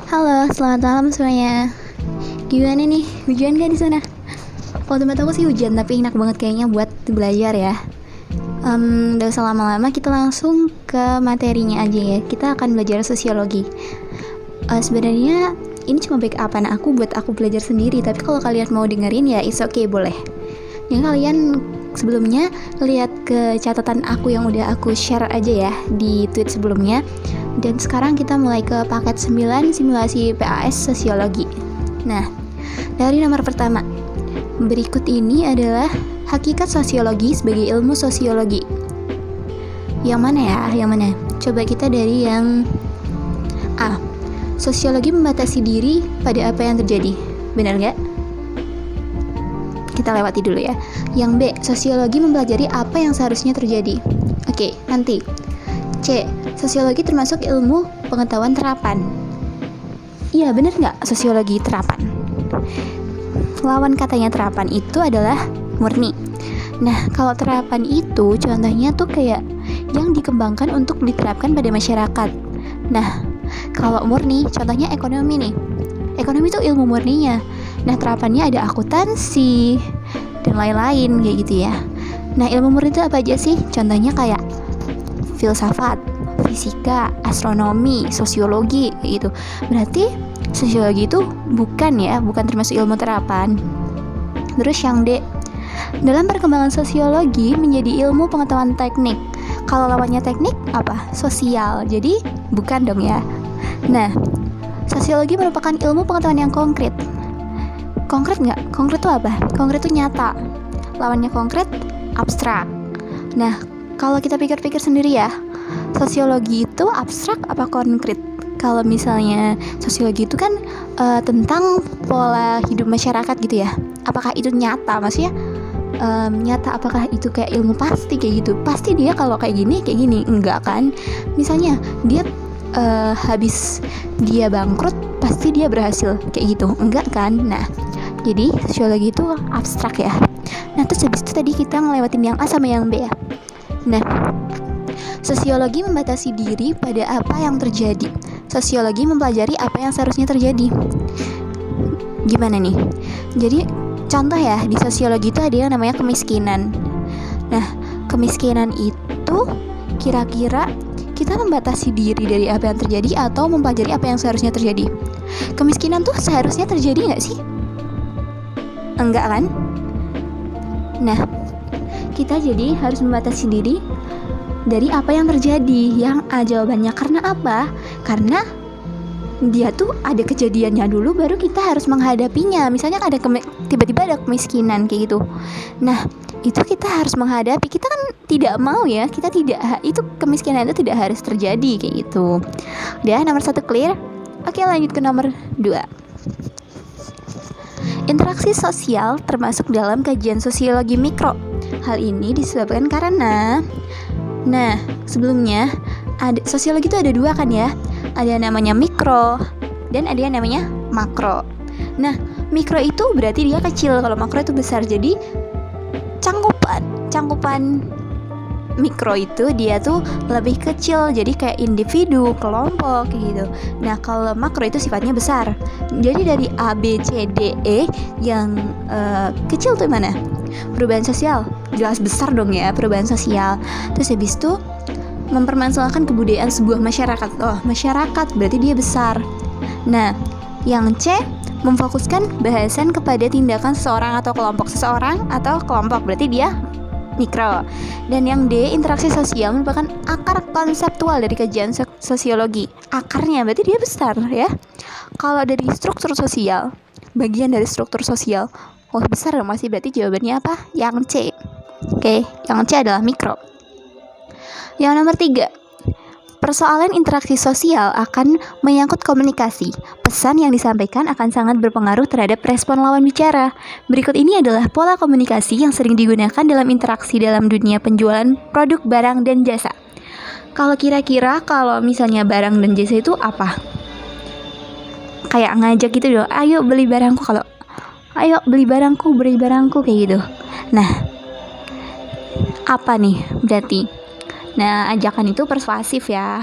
Halo, selamat malam semuanya. Gimana nih, hujan gak di sana? Kalau tempat aku sih hujan, tapi enak banget kayaknya buat belajar ya. Gak usah lama-lama, kita langsung ke materinya aja ya. Kita akan belajar sosiologi. Sebenarnya ini cuma backupan aku buat aku belajar sendiri, tapi kalau kalian mau dengerin ya it's okay, boleh. Yang kalian sebelumnya lihat ke catatan aku yang udah aku share aja ya di tweet sebelumnya. Dan sekarang kita mulai ke paket 9 simulasi PAS sosiologi. Nah, dari nomor pertama, berikut ini adalah hakikat sosiologi sebagai ilmu sosiologi. Yang mana ya? Yang mana? Coba kita dari yang A. Sosiologi membatasi diri pada apa yang terjadi. Benar nggak? Kita lewati dulu ya. Yang B. Sosiologi mempelajari apa yang seharusnya terjadi. Oke, nanti. C. Sosiologi termasuk ilmu pengetahuan terapan. Iya, benar nggak sosiologi terapan? Lawan katanya terapan itu adalah murni. Nah, kalau terapan itu contohnya tuh kayak yang dikembangkan untuk diterapkan pada masyarakat. Nah, kalau murni contohnya ekonomi nih. Ekonomi itu ilmu murninya. Nah, terapannya ada akuntansi dan lain-lain kayak gitu ya. Nah, ilmu murni itu apa aja sih? Contohnya kayak filsafat, fisika, astronomi, sosiologi kayak gitu. Berarti sosiologi itu bukan termasuk ilmu terapan. Terus yang D, dalam perkembangan sosiologi menjadi ilmu pengetahuan teknik. Kalau lawannya teknik apa? Sosial. Jadi bukan dong ya. Nah, sosiologi merupakan ilmu pengetahuan yang konkret. Konkret nggak? Konkret itu apa? Konkret itu nyata. Lawannya konkret, abstrak. Nah, kalau kita pikir-pikir sendiri ya, sosiologi itu abstrak apa konkret? Kalau misalnya sosiologi itu kan tentang pola hidup masyarakat gitu ya. Apakah itu nyata? Maksudnya nyata, apakah itu kayak ilmu pasti kayak gitu? Pasti dia kalau kayak gini, enggak kan? Misalnya dia habis dia bangkrut, pasti dia berhasil kayak gitu, enggak kan? Nah, jadi sosiologi itu abstrak ya. Nah, terus habis itu tadi kita ngelewatin yang A sama yang B ya. Nah, sosiologi membatasi diri pada apa yang terjadi. Sosiologi mempelajari apa yang seharusnya terjadi. Gimana nih? Jadi contoh ya, di sosiologi itu ada yang namanya kemiskinan. Nah, kemiskinan itu kira-kira kita membatasi diri dari apa yang terjadi atau mempelajari apa yang seharusnya terjadi. Kemiskinan tuh seharusnya terjadi nggak sih? Enggak kan? Nah, kita jadi harus membatasi diri dari apa yang terjadi. Yang A jawabannya karena apa? Karena dia tuh ada kejadiannya dulu baru kita harus menghadapinya. Misalnya ada tiba-tiba ada kemiskinan kayak gitu. Nah, itu kita harus menghadapi. Kita kan tidak mau ya, itu kemiskinan itu tidak harus terjadi kayak gitu. Udah, nomor 1 clear. Oke, lanjut ke nomor 2. Interaksi sosial termasuk dalam kajian sosiologi mikro. Hal ini disebabkan karena sebelumnya sosiologi itu ada 2 kan ya. Ada yang namanya mikro dan ada yang namanya makro. Nah, mikro itu berarti dia kecil, kalau makro itu besar. Jadi cangkupan mikro itu dia tuh lebih kecil, jadi kayak individu, kelompok gitu. Nah, kalau makro itu sifatnya besar. Jadi dari A, B, C, D, E yang kecil tuh mana? Perubahan sosial. Jelas besar dong ya, perubahan sosial. Terus habis itu mempermasalahkan kebudayaan sebuah masyarakat. Oh, masyarakat berarti dia besar. Nah, yang C memfokuskan bahasan kepada tindakan seseorang atau kelompok. Seseorang atau kelompok berarti dia mikro. Dan yang D, interaksi sosial merupakan akar konseptual dari kajian sosiologi. Akarnya berarti dia besar ya. Kalau dari struktur sosial, bagian dari struktur sosial, oh besar dong, masih berarti jawabannya apa? Yang C. Oke, yang C adalah mikro. Yang nomor 3, persoalan interaksi sosial akan menyangkut komunikasi. Pesan yang disampaikan akan sangat berpengaruh terhadap respon lawan bicara. Berikut ini adalah pola komunikasi yang sering digunakan dalam interaksi dalam dunia penjualan produk, barang, dan jasa. Kalau kira-kira kalau misalnya barang dan jasa itu apa? Kayak ngajak gitu dong, ayo beli barangku, beli barangku kayak gitu. Nah, apa nih berarti? Nah, ajakan itu persuasif ya.